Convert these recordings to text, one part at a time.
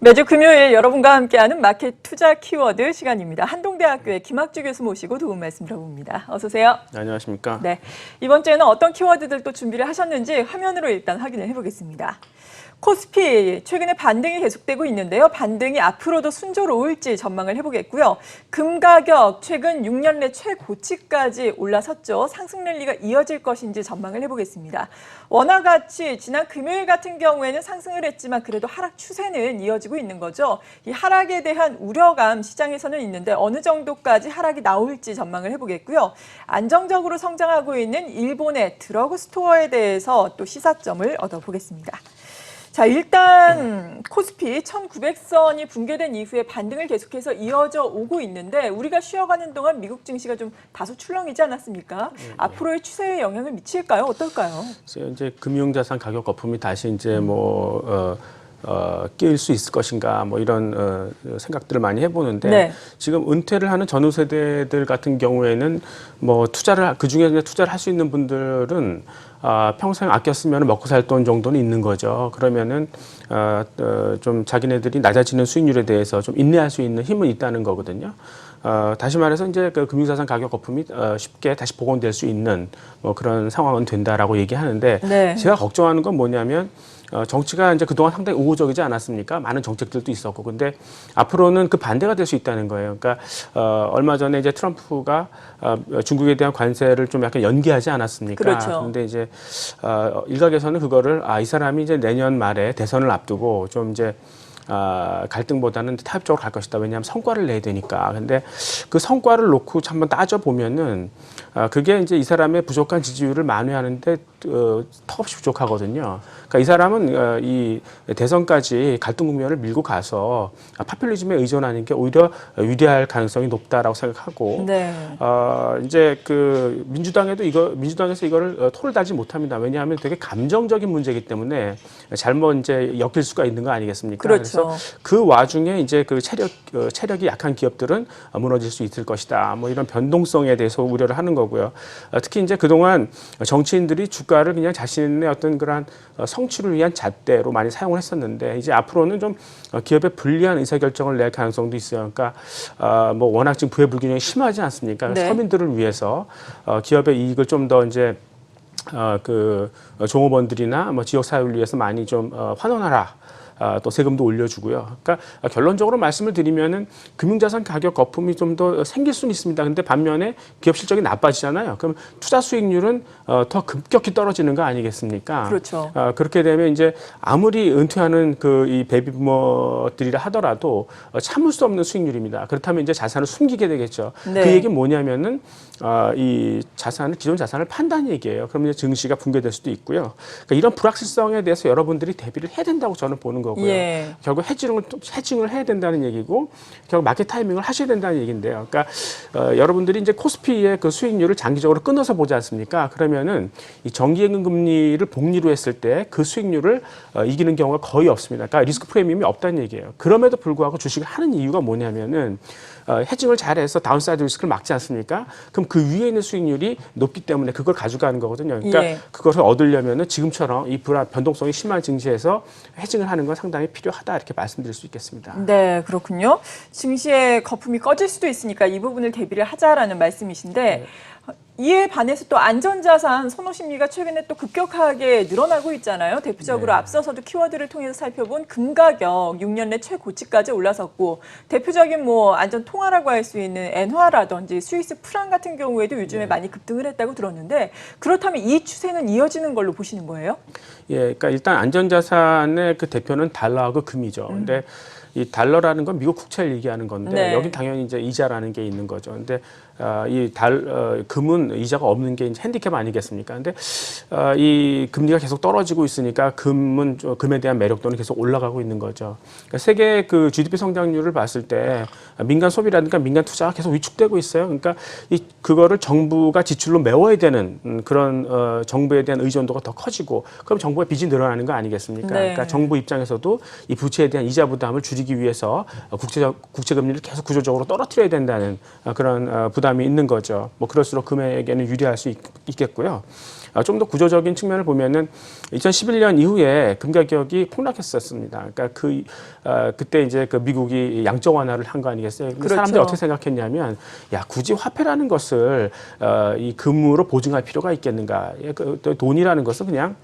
매주 금요일 여러분과 함께하는 마켓 투자 키워드 시간입니다. 한동대학교의 김학주 교수 모시고 도움 말씀 들어봅니다. 어서 오세요. 네, 안녕하십니까. 네, 이번 주에는 어떤 키워드들 또 준비를 하셨는지 화면으로 일단 확인을 해보겠습니다. 코스피 최근에 반등이 계속되고 있는데요. 반등이 앞으로도 순조로울지 전망을 해보겠고요. 금 가격 최근 6년 내 최고치까지 올라섰죠. 상승 랠리가 이어질 것인지 전망을 해보겠습니다. 원화가치 지난 금요일 같은 경우에는 상승을 했지만 그래도 하락 추세는 이어지고 있는 거죠. 이 하락에 대한 우려감 시장에서는 있는데 어느 정도까지 하락이 나올지 전망을 해보겠고요. 안정적으로 성장하고 있는 일본의 드러그 스토어에 대해서 또 시사점을 얻어보겠습니다. 자, 일단 코스피 1900선이 붕괴된 이후에 반등을 계속해서 이어져 오고 있는데 우리가 쉬어가는 동안 미국 증시가 좀 다소 출렁이지 않았습니까? 앞으로의 추세에 영향을 미칠까요? 어떨까요? 이제 금융자산 가격 거품이 다시 이제 끼일 수 있을 것인가 뭐 이런 생각들을 많이 해보는데 네. 지금 은퇴를 하는 전후 세대들 같은 경우에는 뭐 그 중에 투자를 할 수 있는 분들은 평생 아껴 쓰면 먹고 살 돈 정도는 있는 거죠. 그러면은 좀 자기네들이 낮아지는 수익률에 대해서 좀 인내할 수 있는 힘은 있다는 거거든요. 다시 말해서 이제 그 금융자산 가격 거품이 쉽게 다시 복원될 수 있는 뭐 그런 상황은 된다라고 얘기하는데 네. 제가 걱정하는 건 뭐냐면 정치가 이제 그동안 상당히 우호적이지 않았습니까? 많은 정책들도 있었고. 근데 앞으로는 그 반대가 될 수 있다는 거예요. 그러니까, 얼마 전에 이제 트럼프가 중국에 대한 관세를 좀 약간 연기하지 않았습니까? 그렇죠. 근데 이제, 일각에서는 그거를, 이 사람이 이제 내년 말에 대선을 앞두고 좀 이제, 갈등보다는 타협적으로 갈 것이다. 왜냐하면 성과를 내야 되니까. 근데 그 성과를 놓고 한번 따져보면은, 그게 이제 이 사람의 부족한 지지율을 만회하는데 턱없이 부족하거든요. 그러니까 이 사람은 이 대선까지 갈등 국면을 밀고 가서 파퓰리즘에 의존하는 게 오히려 유리할 가능성이 높다라고 생각하고, 네. 이제 그 민주당에서 이거를 토를 달지 못합니다. 왜냐하면 되게 감정적인 문제이기 때문에 잘못 이제 엮일 수가 있는 거 아니겠습니까? 그렇죠. 그래서 그 와중에 이제 그 체력이 약한 기업들은 무너질 수 있을 것이다. 뭐 이런 변동성에 대해서 우려를 하는 거고요. 특히 이제 그동안 정치인들이 주가를 그냥 자신의 어떤 그러한 성취를 위한 잣대로 많이 사용을 했었는데 이제 앞으로는 좀 기업에 불리한 의사결정을 낼 가능성도 있어요. 그러니까 뭐 워낙 지금 부의 불균형이 심하지 않습니까? 네. 서민들을 위해서 기업의 이익을 좀 더 이제 그 종업원들이나 뭐 지역 사회를 위해서 많이 좀 환원하라. 또 세금도 올려주고요. 그러니까 결론적으로 말씀을 드리면은 금융자산 가격 거품이 좀 더 생길 수는 있습니다. 근데 반면에 기업 실적이 나빠지잖아요. 그럼 투자 수익률은 더 급격히 떨어지는 거 아니겠습니까? 그렇죠. 그렇게 되면 이제 아무리 은퇴하는 그 이 베이비부머들이라 하더라도 참을 수 없는 수익률입니다. 그렇다면 이제 자산을 숨기게 되겠죠. 네. 그 얘기는 뭐냐면은 이 기존 자산을 판다는 얘기예요. 그러면 이제 증시가 붕괴될 수도 있고요. 그러니까 이런 불확실성에 대해서 여러분들이 대비를 해야 된다고 저는 보는 거고요. 예. 결국 헤징을 해야 된다는 얘기고 결국 마켓 타이밍을 하셔야 된다는 얘기인데요. 그러니까 여러분들이 이제 코스피의 그 수익률을 장기적으로 끊어서 보지 않습니까? 그러면은 이 정기예금 금리를 복리로 했을 때 그 수익률을 이기는 경우가 거의 없습니다. 그러니까 리스크 프리미엄이 없다는 얘기예요. 그럼에도 불구하고 주식을 하는 이유가 뭐냐면은 헤징을 잘해서 다운사이드 리스크를 막지 않습니까? 그럼 그 위에 있는 수익률이 높기 때문에 그걸 가져가는 거거든요. 그러니까 예. 그것을 얻으려면은 지금처럼 이 변동성이 심한 증시에서 헤징을 하는 건 상당히 필요하다 이렇게 말씀드릴 수 있겠습니다. 네, 그렇군요. 증시의 거품이 꺼질 수도 있으니까 이 부분을 대비를 하자라는 말씀이신데 네. 이에 반해서 또 안전자산 선호 심리가 최근에 또 급격하게 늘어나고 있잖아요. 대표적으로 네. 앞서서도 키워드를 통해서 살펴본 금 가격 6년 내 최고치까지 올라섰고 대표적인 뭐 안전 통화라고 할 수 있는 엔화라든지 스위스 프랑 같은 경우에도 요즘에 많이 급등을 했다고 들었는데 그렇다면 이 추세는 이어지는 걸로 보시는 거예요? 예, 그러니까 일단 안전자산의 그 대표는 달러하고 금이죠. 근데 이 달러라는 건 미국 국채를 얘기하는 건데 네. 여기 당연히 이제 이자라는 게 있는 거죠. 근데 금은 이자가 없는 게 이제 핸디캡 아니겠습니까? 근데 이 금리가 계속 떨어지고 있으니까 금에 대한 매력도는 계속 올라가고 있는 거죠. 그러니까 세계 그 GDP 성장률을 봤을 때 민간 소비라든가 민간 투자가 계속 위축되고 있어요. 그러니까 그거를 정부가 지출로 메워야 되는 그런 정부에 대한 의존도가 더 커지고 그럼 정부의 빚이 늘어나는 거 아니겠습니까? 네. 그러니까 정부 입장에서도 이 부채에 대한 이자 부담을 줄이기 위해서 국채 금리를 계속 구조적으로 떨어뜨려야 된다는 그런 부담 부담이 있는 거죠. 뭐 그럴수록 금액에는 유리할 수 있겠고요. 좀 더 구조적인 측면을 보면은 2011년 이후에 금 가격이 폭락했었습니다. 그러니까 그때 이제 그 미국이 양적 완화를 한 거 아니겠어요? 근데 그렇죠. 사람들이 어떻게 생각했냐면, 야, 굳이 화폐라는 것을 이 금으로 보증할 필요가 있겠는가? 또 돈이라는 것은 그냥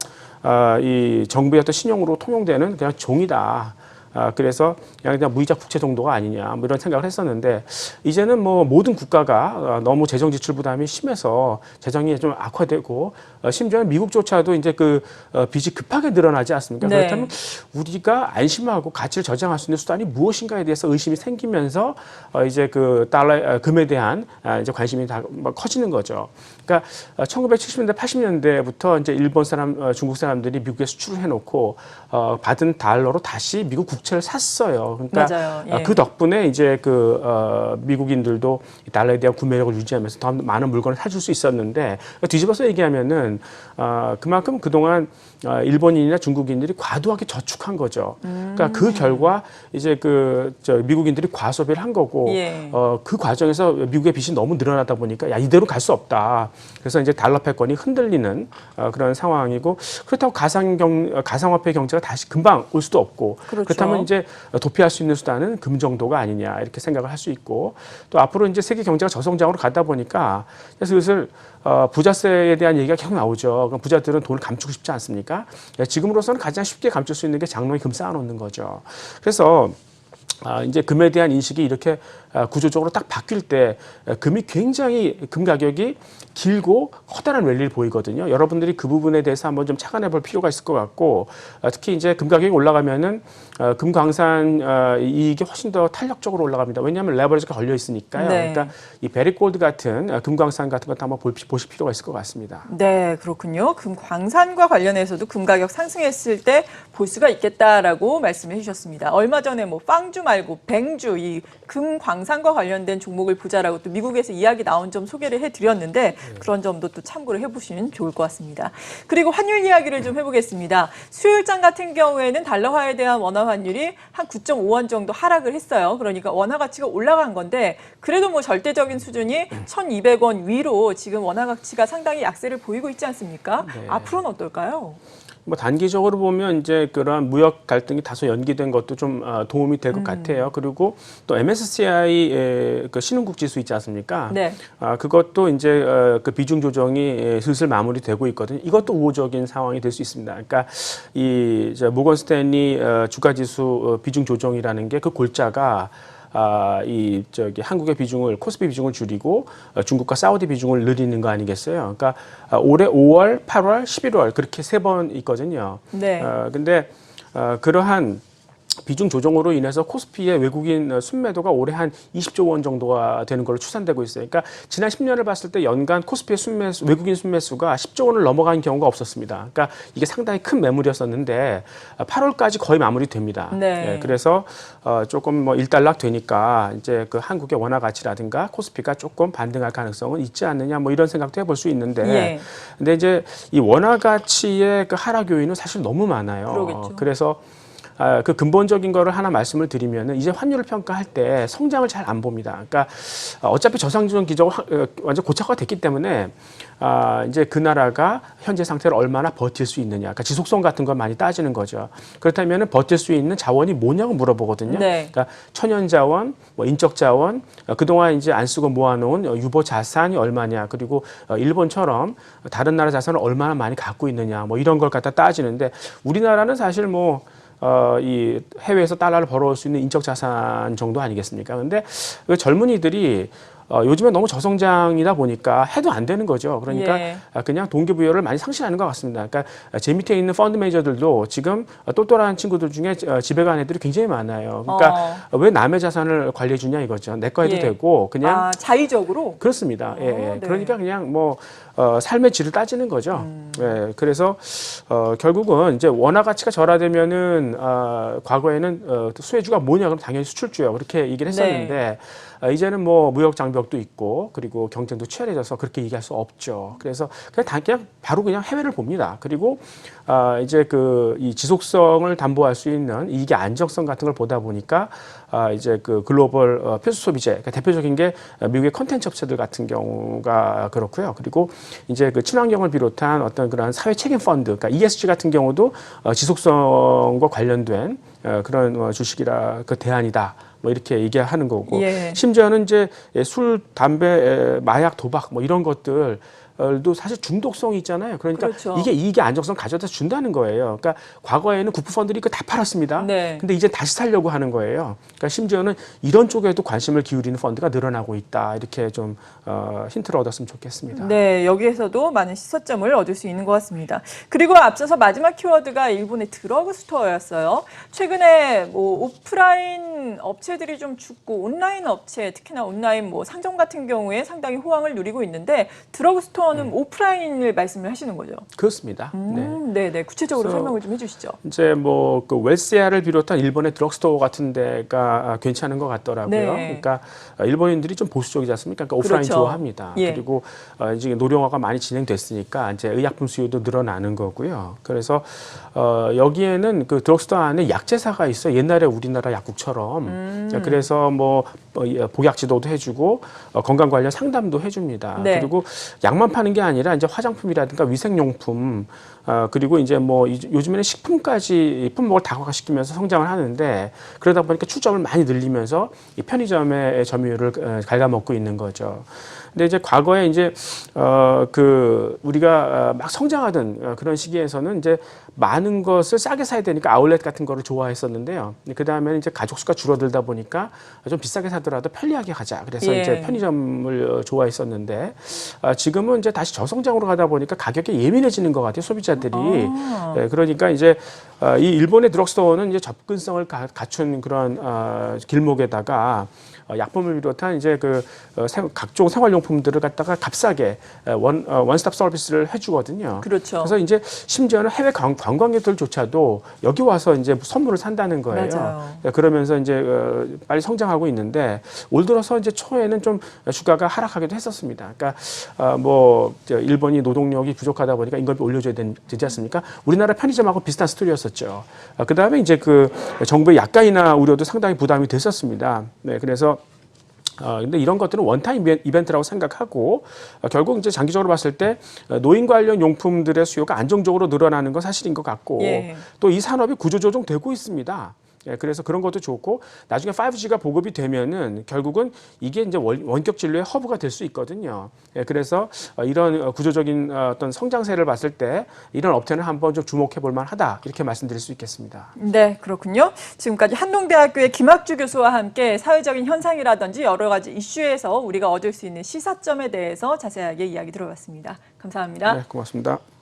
이 정부의 어떤 신용으로 통용되는 그냥 종이다. 그래서 그냥 무이자 국채 정도가 아니냐, 뭐 이런 생각을 했었는데, 이제는 뭐 모든 국가가 너무 재정 지출 부담이 심해서 재정이 좀 악화되고, 심지어는 미국조차도 이제 그 빚이 급하게 늘어나지 않습니까? 네. 그렇다면 우리가 안심하고 가치를 저장할 수 있는 수단이 무엇인가에 대해서 의심이 생기면서 이제 그 금에 대한 이제 관심이 다 커지는 거죠. 그러니까 1970년대, 80년대부터 이제 일본 사람, 중국 사람들이 미국에 수출을 해놓고 받은 달러로 다시 미국 국채를 샀어요. 그러니까 맞아요. 예. 그 덕분에 이제 그 미국인들도 달러에 대한 구매력을 유지하면서 더 많은 물건을 사줄 수 있었는데, 뒤집어서 얘기하면은 그만큼 그동안 일본인이나 중국인들이 과도하게 저축한 거죠. 그러니까 그 결과 이제 미국인들이 과소비를 한 거고, 예. 그 과정에서 미국의 빚이 너무 늘어나다 보니까 야, 이대로 갈 수 없다. 그래서 이제 달러 패권이 흔들리는 그런 상황이고, 그렇다고 가상화폐 경제가 다시 금방 올 수도 없고, 그렇죠. 그렇다면 이제 도피할 수 있는 수단은 금 정도가 아니냐 이렇게 생각을 할 수 있고, 또 앞으로 이제 세계 경제가 저성장으로 가다 보니까 슬슬 부자세에 대한 얘기가 계속 나오죠. 그럼 부자들은 돈을 감추고 싶지 않습니까? 지금으로서는 가장 쉽게 감출 수 있는 게 장롱에 금 쌓아놓는 거죠. 그래서 이제 금에 대한 인식이 이렇게 구조적으로 딱 바뀔 때 금이 굉장히 금 가격이 길고 커다란 랠리를 보이거든요. 여러분들이 그 부분에 대해서 한번 좀 착안해 볼 필요가 있을 것 같고, 특히 이제 금 가격이 올라가면은 금 광산 이익이 훨씬 더 탄력적으로 올라갑니다. 왜냐하면 레버리지가 걸려 있으니까요. 네. 그러니까 이 베리골드 같은 금 광산 같은 것도 한번 보실 필요가 있을 것 같습니다. 네, 그렇군요. 금 광산과 관련해서도 금 가격 상승했을 때 볼 수가 있겠다라고 말씀해 주셨습니다. 얼마 전에 뭐 빵주 말고 뱅주 이 금 광산과 관련된 종목을 보자라고 또 미국에서 이야기 나온 점 소개를 해드렸는데 그런 점도 또 참고를 해보시면 좋을 것 같습니다. 그리고 환율 이야기를 좀 해보겠습니다. 수요일장 같은 경우에는 달러화에 대한 원화 환율이 한 9.5원 정도 하락을 했어요. 그러니까 원화 가치가 올라간 건데 그래도 뭐 절대적인 수준이 1,200원 위로 지금 원화 가치가 상당히 약세를 보이고 있지 않습니까? 네. 앞으로는 어떨까요? 뭐 단기적으로 보면 이제 그런 무역 갈등이 다소 연기된 것도 좀 도움이 될 것 같아요. 그리고 또 MSCI 그 신흥국 지수 있지 않습니까? 네. 그것도 이제 그 비중 조정이 슬슬 마무리되고 있거든요. 이것도 우호적인 상황이 될 수 있습니다. 그러니까 이 모건 스탠리 주가 지수 비중 조정이라는 게 그 골자가 한국의 비중을, 코스피 비중을 줄이고 중국과 사우디 비중을 늘리는 거 아니겠어요? 그러니까 올해 5월, 8월, 11월 그렇게 3번 있거든요. 네. 근데 그러한 비중 조정으로 인해서 코스피의 외국인 순매도가 올해 한 20조 원 정도가 되는 걸로 추산되고 있어요. 그러니까 지난 10년을 봤을 때 연간 코스피의 외국인 순매수가 10조 원을 넘어간 경우가 없었습니다. 그러니까 이게 상당히 큰 매물이었었는데 8월까지 거의 마무리됩니다. 네. 예, 그래서 조금 뭐 일단락 되니까 이제 그 한국의 원화 가치라든가 코스피가 조금 반등할 가능성은 있지 않느냐 뭐 이런 생각도 해볼 수 있는데, 예. 근데 이제 이 원화 가치의 그 하락 요인은 사실 너무 많아요. 그러겠죠. 그래서 그 근본적인 거를 하나 말씀을 드리면은 이제 환율을 평가할 때 성장을 잘 안 봅니다. 그러니까 어차피 저상증 기조가 완전 고착화가 됐기 때문에 이제 그 나라가 현재 상태를 얼마나 버틸 수 있느냐, 그러니까 지속성 같은 걸 많이 따지는 거죠. 그렇다면은 버틸 수 있는 자원이 뭐냐고 물어보거든요. 네. 그러니까 천연 자원, 뭐 인적 자원, 그동안 이제 안 쓰고 모아놓은 유보 자산이 얼마냐, 그리고 일본처럼 다른 나라 자산을 얼마나 많이 갖고 있느냐, 뭐 이런 걸 갖다 따지는데 우리나라는 사실 뭐 이 해외에서 달러를 벌어올 수 있는 인적 자산 정도 아니겠습니까? 근데 왜 젊은이들이 요즘에 너무 저성장이다 보니까 해도 안 되는 거죠. 그러니까 예. 그냥 동기부여를 많이 상실하는 것 같습니다. 그러니까 제 밑에 있는 펀드 매니저들도 지금 똘똘한 친구들 중에 집에 간 애들이 굉장히 많아요. 그러니까 왜 남의 자산을 관리해 주냐 이거죠. 내 거 해도 예. 되고 그냥 자의적으로? 그렇습니다. 예, 예. 네. 그러니까 그냥 뭐 삶의 질을 따지는 거죠. 예, 그래서 결국은 이제 원화 가치가 절하되면은 과거에는 수혜주가 뭐냐 그럼 당연히 수출주요 그렇게 얘기를 했었는데 이제는 뭐 무역 장벽도 있고 그리고 경쟁도 치열해져서 그렇게 얘기할 수 없죠. 그래서 그냥 바로 그냥 해외를 봅니다. 그리고 이제 이 지속성을 담보할 수 있는 이익의 안정성 같은 걸 보다 보니까 이제 그 글로벌 필수 소비재, 그러니까 대표적인 게 미국의 컨텐츠 업체들 같은 경우가 그렇고요. 그리고 이제 그 친환경을 비롯한 어떤 그런 사회 책임 펀드, 그러니까 ESG 같은 경우도 지속성과 관련된 그런 주식이라 그 대안이다. 뭐 이렇게 얘기하는 거고, 예. 심지어는 이제 술, 담배, 마약, 도박 뭐 이런 것들. 도 사실 중독성이 있잖아요. 그러니까 그렇죠. 이게 이익의 안정성 가져다 준다는 거예요. 그러니까 과거에는 국부펀들이 그 다 팔았습니다. 네. 근데 이제 다시 살려고 하는 거예요. 그러니까 심지어는 이런 쪽에도 관심을 기울이는 펀드가 늘어나고 있다. 이렇게 좀 힌트를 얻었으면 좋겠습니다. 네, 여기에서도 많은 시사점을 얻을 수 있는 것 같습니다. 그리고 앞서서 마지막 키워드가 일본의 드러그 스토어였어요. 최근에 뭐 오프라인 업체들이 좀 죽고 온라인 업체, 특히나 온라인 뭐 상점 같은 경우에 상당히 호황을 누리고 있는데 드러그 스토어는 오프라인을 말씀을 하시는 거죠? 그렇습니다. 네. 네, 구체적으로 그래서 설명을 좀 해주시죠. 이제 뭐 그 웰세아를 비롯한 일본의 드럭스토어 같은 데가 괜찮은 것 같더라고요. 네. 그러니까 일본인들이 좀 보수적이지 않습니까? 그러니까 오프라인 그렇죠. 좋아합니다. 예. 그리고 이제 노령화가 많이 진행됐으니까 이제 의약품 수요도 늘어나는 거고요. 그래서 여기에는 그 드럭스토어 안에 약제사가 있어요. 옛날에 우리나라 약국처럼. 그래서 뭐 복약 지도도 해주고 건강 관련 상담도 해줍니다. 네. 그리고 약만 파는 게 아니라 이제 화장품이라든가 위생용품 그리고 이제 뭐 요즘에는 식품까지 품목을 다각화시키면서 성장을 하는데 그러다 보니까 출점을 많이 늘리면서 이 편의점의 점유율을 갉아먹고 있는 거죠. 근데 이제 과거에 이제 그 우리가 막 성장하던 그런 시기에서는 이제 많은 것을 싸게 사야 되니까 아울렛 같은 거를 좋아했었는데요. 그 다음에는 이제 가족 수가 줄어들다 보니까 좀 비싸게 사더라도 편리하게 가자. 그래서 예. 이제 편의점을 좋아했었는데 지금은 이제 다시 저성장으로 가다 보니까 가격에 예민해지는 것 같아요. 소비자들이. 그러니까 이제 이 일본의 드럭스토어는 이제 접근성을 갖춘 그런 길목에다가 약품을 비롯한 이제 각종 생활용품들을 갖다가 값싸게 원스톱 서비스를 해주거든요. 그렇죠. 그래서 이제 심지어는 해외 관광객들조차도 여기 와서 이제 선물을 산다는 거예요. 맞아요. 그러면서 이제 빨리 성장하고 있는데 올 들어서 이제 초에는 좀 주가가 하락하기도 했었습니다. 그러니까 뭐 일본이 노동력이 부족하다 보니까 임금이 올려줘야 되지 않습니까? 우리나라 편의점하고 비슷한 스토리였었죠. 그 다음에 이제 그 정부의 약가 인하 우려도 상당히 부담이 됐었습니다. 네, 그래서 근데 이런 것들은 원타임 이벤트라고 생각하고 결국 이제 장기적으로 봤을 때 노인 관련 용품들의 수요가 안정적으로 늘어나는 건 사실인 것 같고 예. 또 이 산업이 구조조정되고 있습니다. 예, 그래서 그런 것도 좋고 나중에 5G가 보급이 되면은 결국은 이게 이제 원격 진료의 허브가 될 수 있거든요. 예, 그래서 이런 구조적인 어떤 성장세를 봤을 때 이런 업체는 한번 좀 주목해 볼 만하다 이렇게 말씀드릴 수 있겠습니다. 네, 그렇군요. 지금까지 한동대학교의 김학주 교수와 함께 사회적인 현상이라든지 여러 가지 이슈에서 우리가 얻을 수 있는 시사점에 대해서 자세하게 이야기 들어봤습니다. 감사합니다. 네, 고맙습니다.